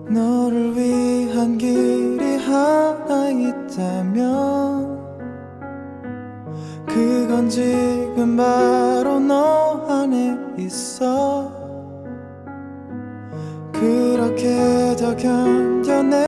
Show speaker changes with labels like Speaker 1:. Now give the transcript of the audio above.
Speaker 1: 너를 위한 길이 하나 있다면 그건 지금 바로 너 안에 있어. 그렇게 더 견뎌내